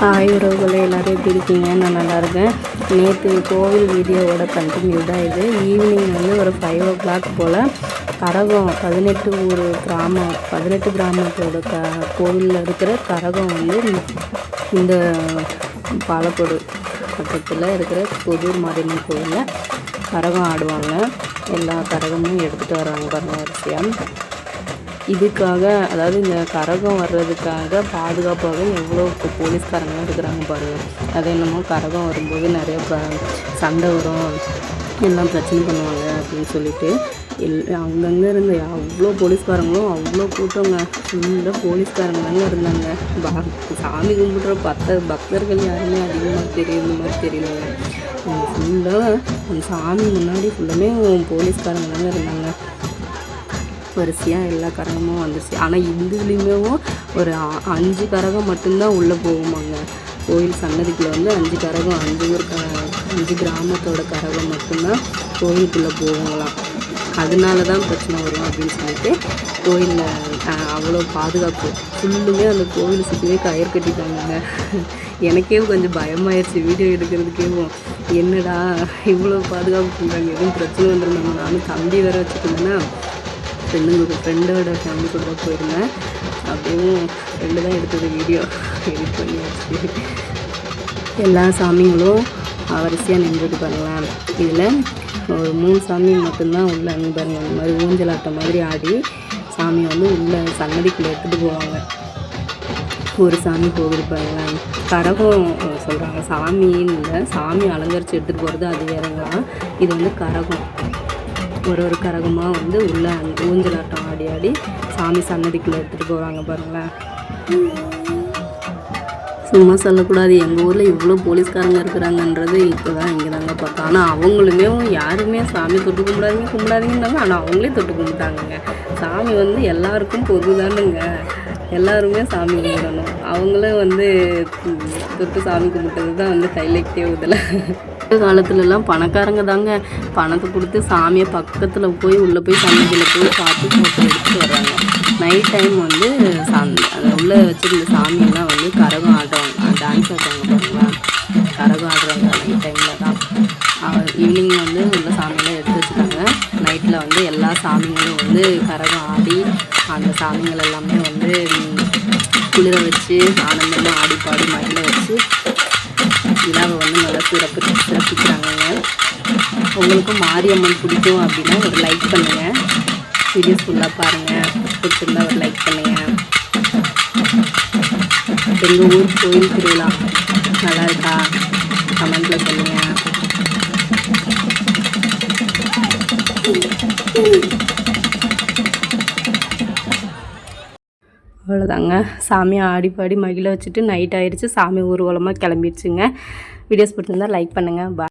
Hi உறவுகளே, எல்லோரும் எப்படி இருக்கீங்க? நான் நல்லாயிருக்கேன். நேற்று கோவில் வீடியோவோட கண்டினியூ தான் இது. ஈவினிங் வந்து ஒரு 5 o'clock போல் கரகம் 18 கிராமத்தோட கோவிலில் இருக்கிற கரகம் வந்து இந்த பாலக்கோடு பக்கத்தில் இருக்கிற புதூர் மாரியம்மன் கோவிலில் கரகம் ஆடுவாங்க. எல்லா கரகமும் எடுத்துகிட்டு வராங்க பாருங்க வரிசையாக. இதுக்காக, அதாவது இந்த கரகம் வர்றதுக்காக பாதுகாப்பாக எவ்வளோ போலீஸ்காரங்களாம் இருக்கிறாங்க பாருங்கள். அது என்னமோ கரகம் வரும்போது நிறைய சண்டை வரும், எல்லாம் பிரச்சனை பண்ணுவாங்க அப்படின்னு சொல்லிட்டு அங்கங்கே இருந்த அவ்வளோ போலீஸ்காரங்களும் அவ்வளோ கூட்டங்க ஃபுல்லாக போலீஸ்காரங்களாங்க இருந்தாங்க. சாமி கும்பிட்ற பக்தர்கள் யாருமே அதிகமாக தெரியுற மாதிரி தெரியலங்க. ஃபுல்லாக அந்த சாமி முன்னாடி ஃபுல்லுமே போலீஸ்காரங்களாங்க இருந்தாங்க. வரிசையாக எல்லா கரகமும் வந்துச்சு. ஆனால் இதுலேயுமே ஒரு 5 கரகம் மட்டும்தான் உள்ளே போகுமாங்க. கோயில் சன்னதிக்குள்ளே வந்து 5 கரகம், 5 கிராமத்தோட கரகம் மட்டும்தான் கோயிலுக்குள்ளே போகுங்களாம். அதனால தான் பிரச்சனை வரும் அப்படின்னு சொல்லிட்டு கோயிலில் அவ்வளோ பாதுகாப்பு ஃபுல்லுமே அந்த கோவில் சுற்றியே கயிறு கட்டிட்டாங்க. எனக்கே கொஞ்சம் பயமாயிடுச்சு வீடியோ எடுக்கிறதுக்கேவும். என்னடா இவ்வளோ பாதுகாப்பு பண்ணுறாங்க, எதுவும் பிரச்சனை வந்துருந்தாங்க. நானும் தம்பி வேறு வச்சுருந்தேன்னா ஃப்ரெண்டோட ஃபேமிலி கூட தான் போயிருந்தேன். அப்படியும் ஃப்ரெண்டு தான் எடுத்தது வீடியோ எடிட் பண்ணியாச்சு. எல்லா சாமிங்களும் வரிசையாக நின்றுட்டு பாருங்களேன். இதில் ஒரு 3 சாமி மட்டும்தான் உள்ளே பாருங்க. அந்த மாதிரி ஊஞ்சலாட்டம் மாதிரி ஆடி சாமி வந்து உள்ளே சன்னதிக்குள்ளே எடுத்துகிட்டு போவாங்க. ஒரு சாமி போகுது பாருங்களேன். கரகம் சொல்கிறாங்க, சாமின்னு இல்லை, சாமி அலங்கரித்து எடுத்துகிட்டு போகிறது அது வேறங்களாம். இது வந்து கரகம். ஒரு கரகமாக வந்து உள்ளே ஊஞ்சலாட்டம் ஆடி ஆடி சாமி சன்னதிக்குள்ளே எடுத்துகிட்டு போகிறாங்க பாருங்களேன். சும்மா சொல்லக்கூடாது, எங்கள் ஊரில் இவ்வளோ போலீஸ்காரங்க இருக்கிறாங்கன்றது இப்போ தான் இங்கே தாங்க பார்த்தோம். ஆனால் அவங்களுமே யாருமே சாமி தொட்டு கும்பிடாதீங்கன்னாங்க. ஆனால் அவங்களே தொட்டு கும்பிட்டாங்கங்க. சாமி வந்து எல்லாருக்கும் பொது தானுங்க, எல்லாருமே சாமி கும்பிடணும். அவங்களும் வந்து தொட்டு சாமி கும்பிட்டது தான் வந்து ஹைலைட்டே இதில். காலத்துலலாம் பணக்காரங்க தாங்க பணத்தை கொடுத்து சாமியை பக்கத்தில் உள்ளே போய் சன்னதியில் போய் பார்த்து ஃபோட்டோ எடுத்துகிட்டு வர்றாங்க. நைட் டைம் வந்து உள்ளே வச்சுருந்த சாமியெல்லாம் வந்து கரகம் ஆடுவாங்க, டான்ஸ் ஆடுவாங்க பாருங்களா. கரகம் ஆடுறாங்க நைட் டைமில் தான். ஈவினிங் வந்து உள்ள சாமியெல்லாம் எடுத்து வச்சுட்டாங்க. நைட்டில் வந்து எல்லா சாமிங்களும் வந்து கரகம் ஆடி அந்த சாமிகள் எல்லாமே வந்து குளிர வச்சு ஆனந்தமாக ஆடி பாடி மகிழ வச்சு விழாவை வந்து நல்லா சிறப்பிக்கிறாங்கங்க. உங்களுக்கும் மாரியம்மன் பிடிக்கும் அப்படின்னா ஒரு லைக் பண்ணுங்கள். வீடியோஸ் ஃபுல்லாக பாருங்கள். பிடிச்சிருந்தா ஒரு லைக் பண்ணுங்கள். எங்கள் ஊர் கோயில் திருவிழா நல்லா இருக்கா கமெண்ட்டில் சொல்லுங்கள். அவ்வளோதாங்க, சாமியை ஆடி பாடி மகிழ வச்சுட்டு நைட் ஆயிடுச்சு. சாமி ஊர்வலமாக கிளம்பிடுச்சுங்க. வீடியோஸ் பிடிச்சிருந்தா லைக் பண்ணுங்கள். பாய்.